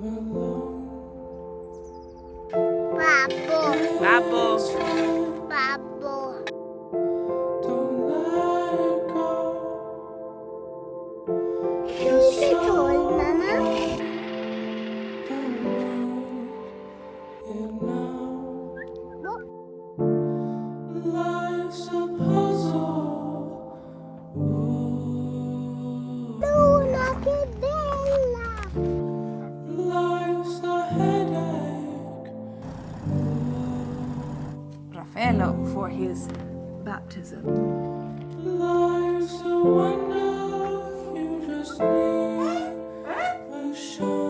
Babbo. Raffaello for his baptism. Life's a wonder, you just need a show.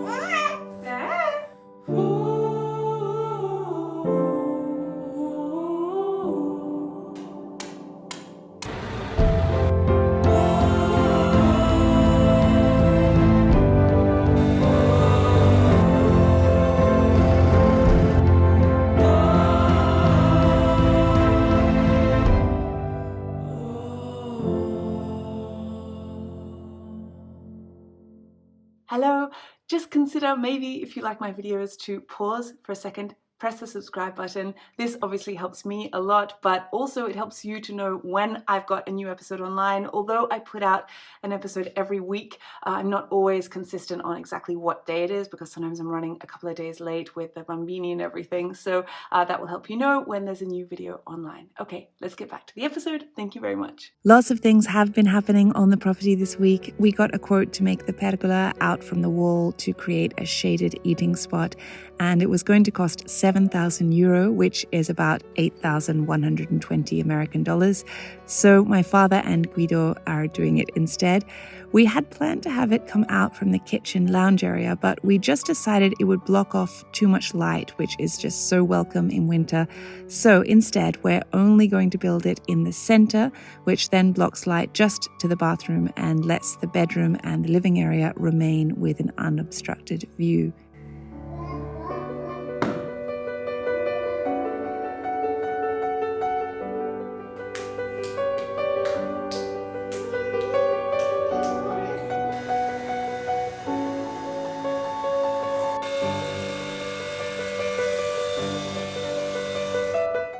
Hello, just consider maybe if you like my videos to pause for a second, press the subscribe button. This obviously helps me a lot, but also it helps you to know when I've got a new episode online. Although I put out an episode every week, I'm not always consistent on exactly what day it is because sometimes I'm running a couple of days late with the bambini and everything. So that will help you know when there's a new video online. Okay, let's get back to the episode. Thank you very much. Lots of things have been happening on the property this week. We got a quote to make the pergola out from the wall to create a shaded eating spot, and it was going to cost €7,000, which is about 8,120 American dollars. So my father and Guido are doing it instead. We had planned to have it come out from the kitchen lounge area, but we just decided it would block off too much light, which is just so welcome in winter. So instead, we're only going to build it in the center, which then blocks light just to the bathroom and lets the bedroom and the living area remain with an unobstructed view.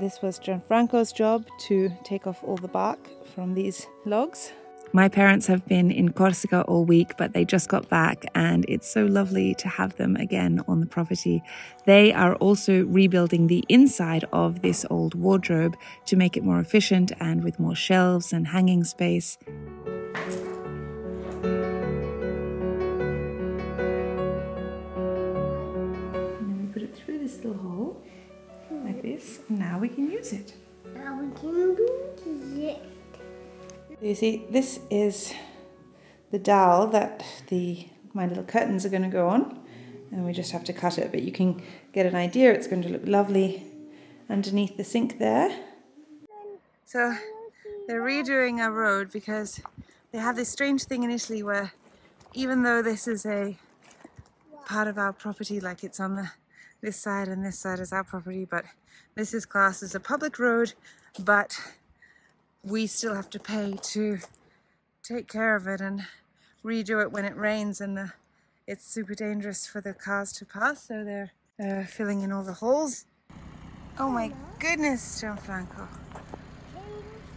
This was Gianfranco's job to take off all the bark from these logs. My parents have been in Corsica all week, but they just got back and it's so lovely to have them again on the property. They are also rebuilding the inside of this old wardrobe to make it more efficient and with more shelves and hanging space. And then we put it through this little hole. Like this. Now we can use it. Now we can use it. You see, this is the dowel that my little curtains are going to go on, and we just have to cut it, but you can get an idea. It's going to look lovely underneath the sink there. So they're redoing our road because they have this strange thing in Italy where even though this is a part of our property, like it's on this side and this side is our property, but this is classed as a public road, but we still have to pay to take care of it and redo it when it rains, and it's super dangerous for the cars to pass, so they're filling in all the holes. Oh my goodness, Gianfranco.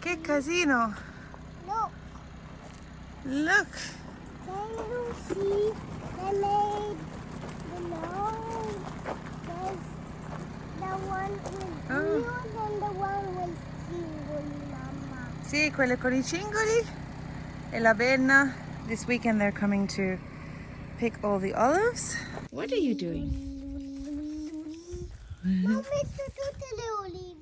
Che casino. Look. Look. Can you see they made the nose? There's the one with you and the one with cingoli, Mama. Sì, quelle con I cingoli e la benna. This weekend they're coming to pick all the olives. What are you doing? Ho messo tutte le olive.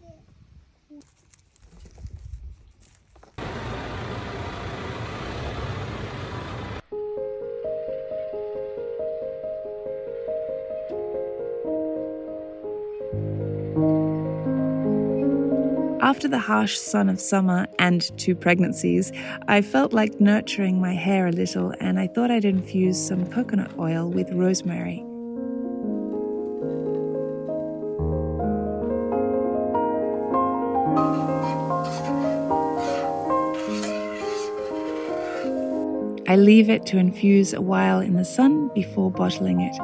After the harsh sun of summer and 2 pregnancies, I felt like nurturing my hair a little, and I thought I'd infuse some coconut oil with rosemary. I leave it to infuse a while in the sun before bottling it.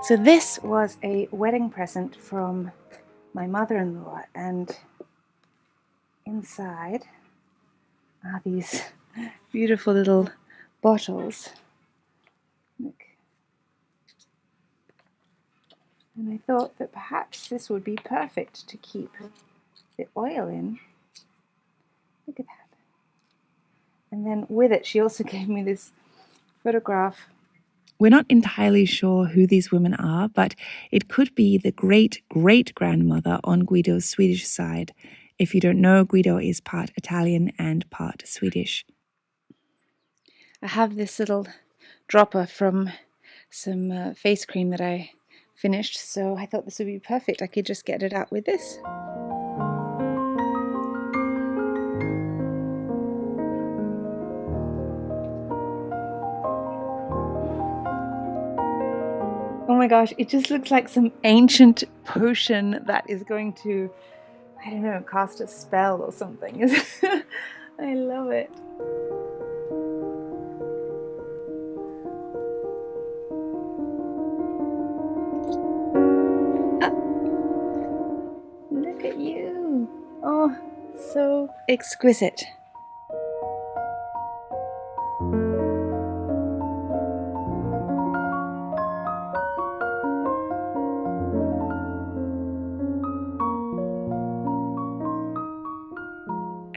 So this was a wedding present from my mother-in-law, and inside are these beautiful little bottles. Look. And I thought that perhaps this would be perfect to keep the oil in. Look at that. And then with it, she also gave me this photograph. We're not entirely sure who these women are, but it could be the great-great-grandmother on Guido's Swedish side. If you don't know, Guido is part Italian and part Swedish. I have this little dropper from some face cream that I finished, so I thought this would be perfect. I could just get it out with this. Oh my gosh, it just looks like some ancient potion that is going to, I don't know, cast a spell or something. I love it. Ah, look at you. Oh, so exquisite.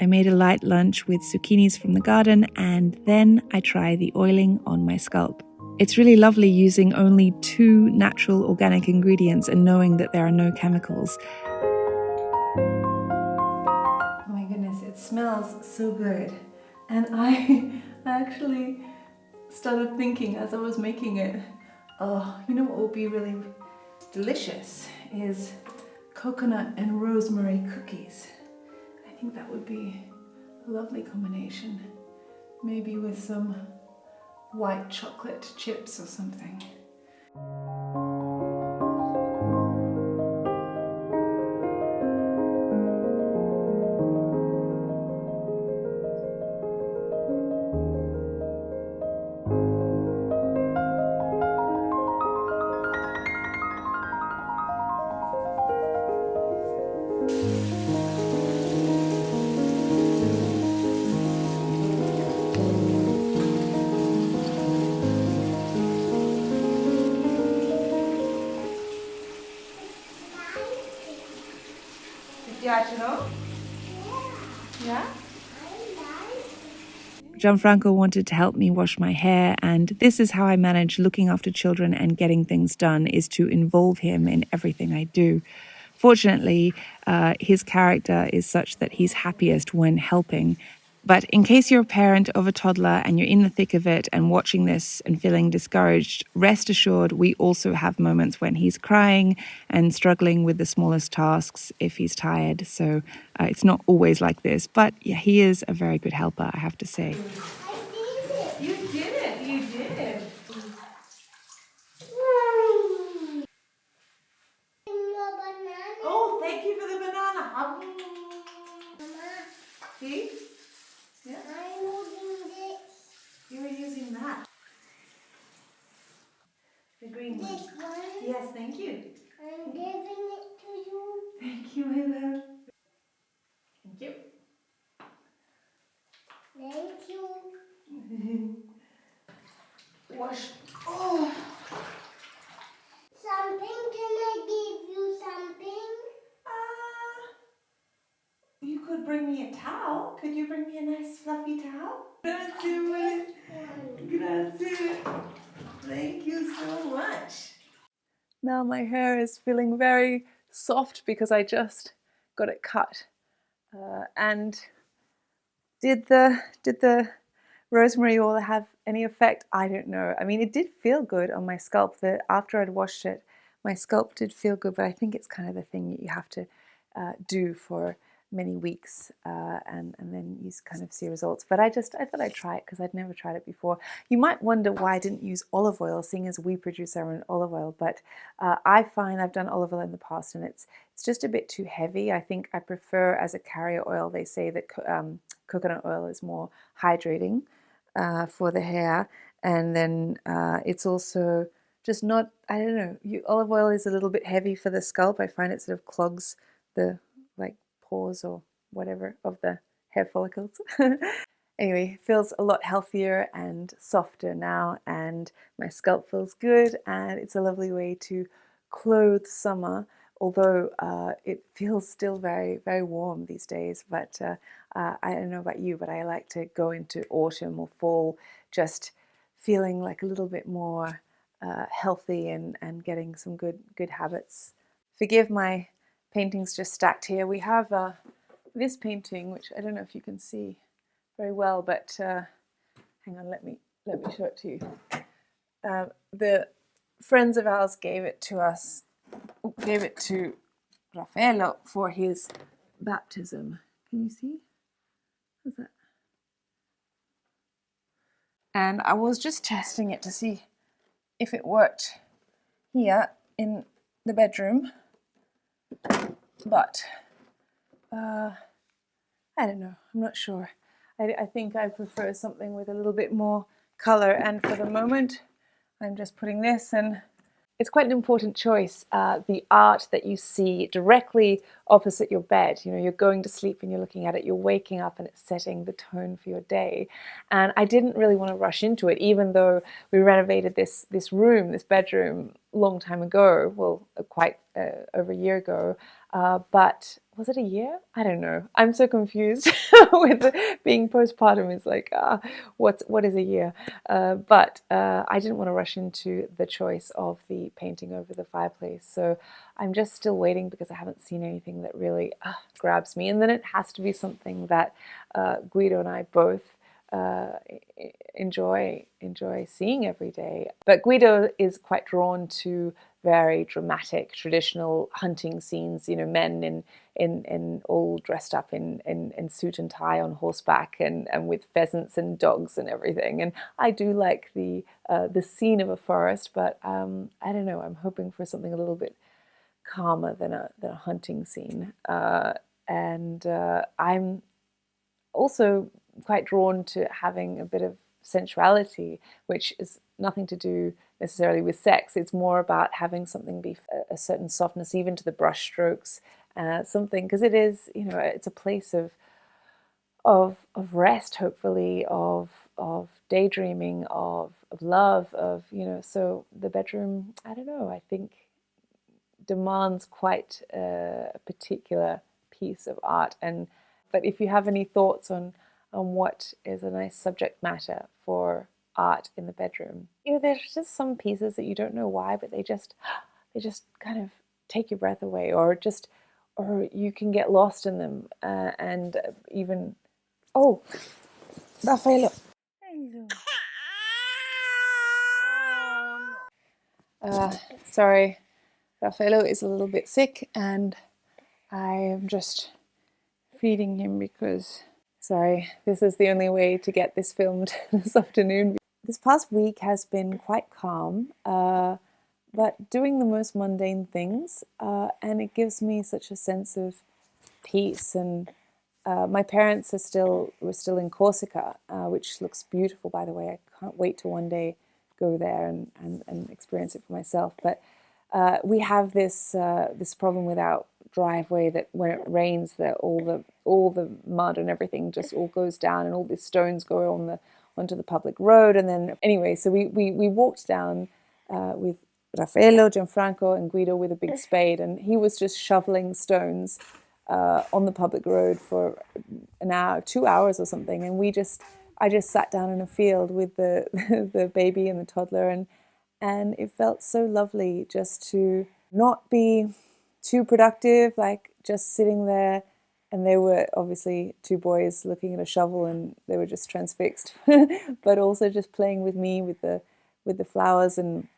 I made a light lunch with zucchinis from the garden, and then I try the oiling on my scalp. It's really lovely using only 2 natural organic ingredients and knowing that there are no chemicals. Oh my goodness, it smells so good. And I actually started thinking as I was making it, oh, you know what will be really delicious is coconut and rosemary cookies. I think that would be a lovely combination. Maybe with some white chocolate chips or something. piacciono? Yeah? Gianfranco wanted to help me wash my hair, and this is how I manage looking after children and getting things done, is to involve him in everything I do. Fortunately, his character is such that he's happiest when helping. But in case you're a parent of a toddler and you're in the thick of it and watching this and feeling discouraged, rest assured we also have moments when he's crying and struggling with the smallest tasks if he's tired. So it's not always like this. But yeah, he is a very good helper, I have to say. I did it. You did it. You did. Oh, thank you for the banana. See? Yeah. I'm using this. You were using that. The green one. This one? Yes, thank you. I'm giving it to you. Thank you, my love. Thank you. Thank you. Wash. Oh. Something? Can I give you something? You could bring me a towel. Could you bring me a nice fluffy towel? Grazie. Grazie. Thank you so much. Now my hair is feeling very soft because I just got it cut. And did the rosemary oil have any effect? I don't know. I mean, it did feel good on my scalp. After I'd washed it, my scalp did feel good, but I think it's kind of the thing that you have to do for many weeks and then you kind of see results. But I thought I'd try it because I'd never tried it before. You might wonder why I didn't use olive oil, seeing as we produce our own olive oil, but I find I've done olive oil in the past and it's just a bit too heavy. I think I prefer, as a carrier oil, they say that coconut oil is more hydrating for the hair, and then it's also just not, I don't know, olive oil is a little bit heavy for the scalp. I find it sort of clogs the like pores or whatever of the hair follicles. Anyway, feels a lot healthier and softer now, and my scalp feels good, and it's a lovely way to clothe summer, although it feels still very, very warm these days. But I don't know about you, but I like to go into autumn or fall just feeling like a little bit more healthy and getting some good habits. Forgive my paintings just stacked here. We have this painting, which I don't know if you can see very well, but hang on, let me show it to you. The friends of ours gave it to Raffaello for his baptism. Can you see? What's that? And I was just testing it to see if it worked here in the bedroom, but I don't know, I'm not sure. I think I prefer something with a little bit more color, and for the moment I'm just putting this, and it's quite an important choice, the art that you see directly opposite your bed. You know, you're going to sleep and you're looking at it, you're waking up and it's setting the tone for your day. And I didn't really want to rush into it, even though we renovated this bedroom, long time ago, well, quite over a year ago. But was it a year? I don't know. I'm so confused with being postpartum. It's like, what is a year? But I didn't want to rush into the choice of the painting over the fireplace. So I'm just still waiting because I haven't seen anything that really grabs me. And then it has to be something that Guido and I both enjoy seeing every day. But Guido is quite drawn to very dramatic traditional hunting scenes, you know, men in all dressed up in suit and tie on horseback and with pheasants and dogs and everything. And I do like the scene of a forest, but I don't know, I'm hoping for something a little bit calmer than a hunting scene. And I'm also quite drawn to having a bit of sensuality, which is nothing to do necessarily with sex. It's more about having something be a certain softness, even to the brush strokes, something, because it is, you know, it's a place of rest, hopefully, of daydreaming, of love, of, you know. So the bedroom, I don't know, I think demands quite a particular piece of art. But if you have any thoughts on what is a nice subject matter for art in the bedroom, you know, there's just some pieces that you don't know why, but they just kind of take your breath away, or you can get lost in them, and even Raffaello. Sorry, Raffaello is a little bit sick, and I am just feeding him because, sorry, this is the only way to get this filmed this afternoon. This past week has been quite calm, but doing the most mundane things, and it gives me such a sense of peace. And my parents were still in Corsica, which looks beautiful, by the way. I can't wait to one day go there and experience it for myself. But we have this problem with our driveway, that when it rains, that all the mud and everything just all goes down, and all these stones go onto the public road. And then anyway, so we walked down with Raffaello, Gianfranco, and Guido with a big spade, and he was just shoveling stones on the public road for an hour, 2 hours or something. And I just sat down in a field with the the baby and the toddler, and it felt so lovely just to not be too productive, like just sitting there. And they were obviously two boys looking at a shovel, and they were just transfixed, but also just playing with me with the flowers. And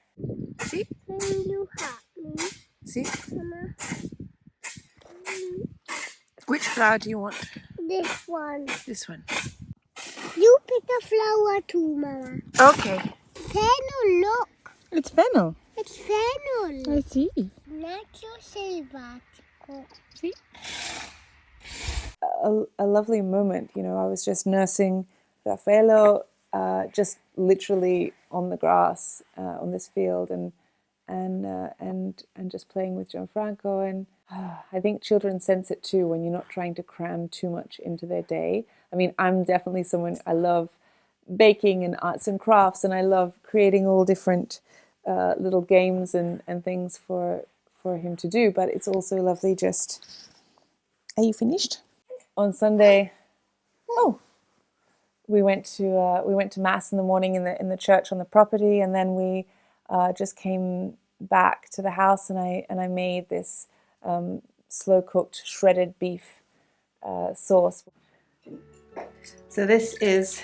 see, Can you help me? see, Mama? which flower do you want? This one. This one. You pick a flower too, Mama. Okay. Fennel, look. It's fennel. It's fennel. I see. Nacho selvatico. See? A lovely moment, you know. I was just nursing Raffaello. just literally on the grass on this field and just playing with Gianfranco. And I think children sense it too when you're not trying to cram too much into their day. I mean, I'm definitely someone, I love baking and arts and crafts, and I love creating all different little games and things for him to do, but it's also lovely just... Are you finished? On Sunday, we went to mass in the morning in the church on the property, and then we just came back to the house, and I made this slow cooked shredded beef sauce. So this is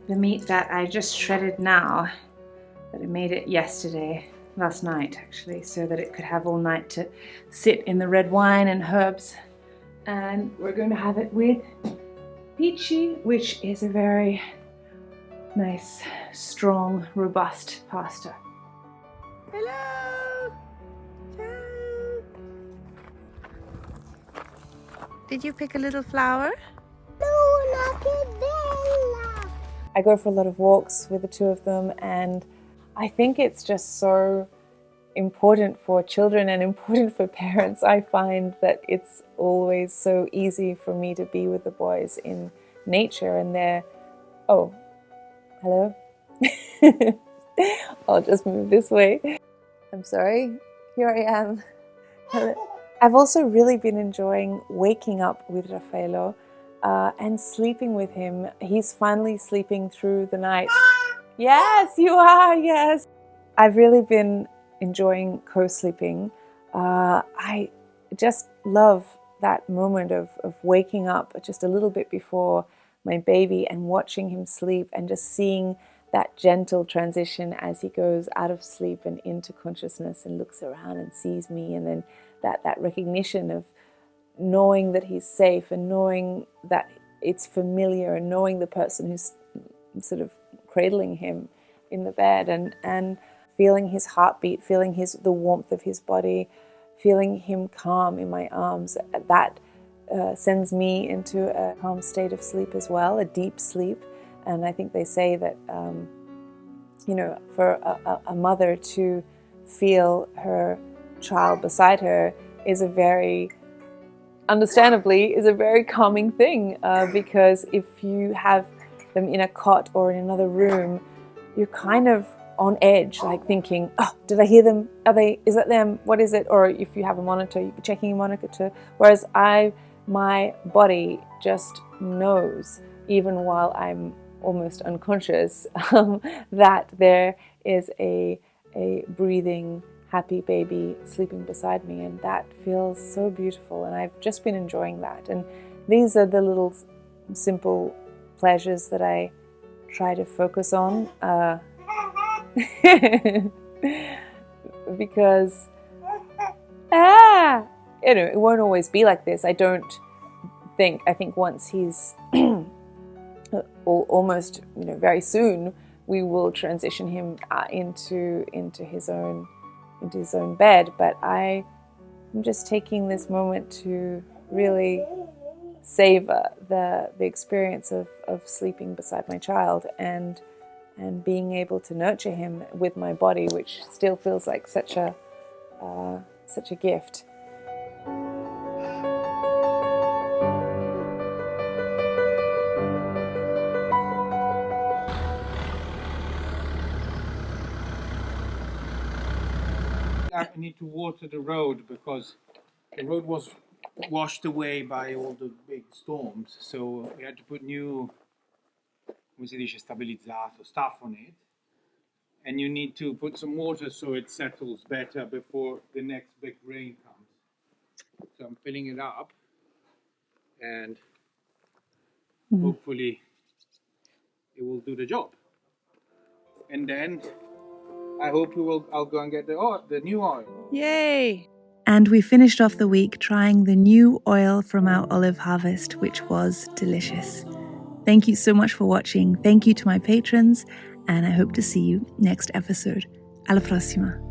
the meat that I just shredded now, but I made it last night actually, so that it could have all night to sit in the red wine and herbs. And we're going to have it with peachy, which is a very nice, strong, robust pasta. Hello! Ciao! Did you pick a little flower? No, not Bella. I go for a lot of walks with the two of them, and I think it's just so important for children and important for parents. I find that it's always so easy for me to be with the boys in nature, and they're... Oh, hello? I'll just move this way. I'm sorry. Here I am. Hello. I've also really been enjoying waking up with Raffaello and sleeping with him. He's finally sleeping through the night. Yes, you are, yes. I've really been enjoying co-sleeping. I just love that moment of waking up just a little bit before my baby and watching him sleep and just seeing that gentle transition as he goes out of sleep and into consciousness and looks around and sees me, and then that recognition of knowing that he's safe and knowing that it's familiar and knowing the person who's sort of cradling him in the bed and feeling his heartbeat, feeling the warmth of his body, feeling him calm in my arms. That sends me into a calm state of sleep as well, a deep sleep. And I think they say that, for a mother to feel her child beside her is understandably a very calming thing, because if you have them in a cot or in another room, you're kind of on edge, like thinking, oh, did I hear them? Is that them? What is it? Or if you have a monitor, you're checking your monitor. Whereas my body just knows, even while I'm almost unconscious, that there is a breathing, happy baby sleeping beside me, and that feels so beautiful, and I've just been enjoying that. And these are the little simple pleasures that I try to focus on, because it won't always be like this. I think once he's almost, very soon, we will transition him into his own bed. But I'm just taking this moment to really savor the experience of sleeping beside my child and being able to nurture him with my body, which still feels like such a gift. I need to water the road because the road was washed away by all the big storms, so we had to put new, come si dice, stabilizzato, stuff on it, and you need to put some water so it settles better before the next big rain comes. So I'm filling it up, and hopefully it will do the job. And then I hope I'll go and get the new oil. Yay! And we finished off the week trying the new oil from our olive harvest, which was delicious. Thank you so much for watching. Thank you to my patrons, and I hope to see you next episode. Alla prossima.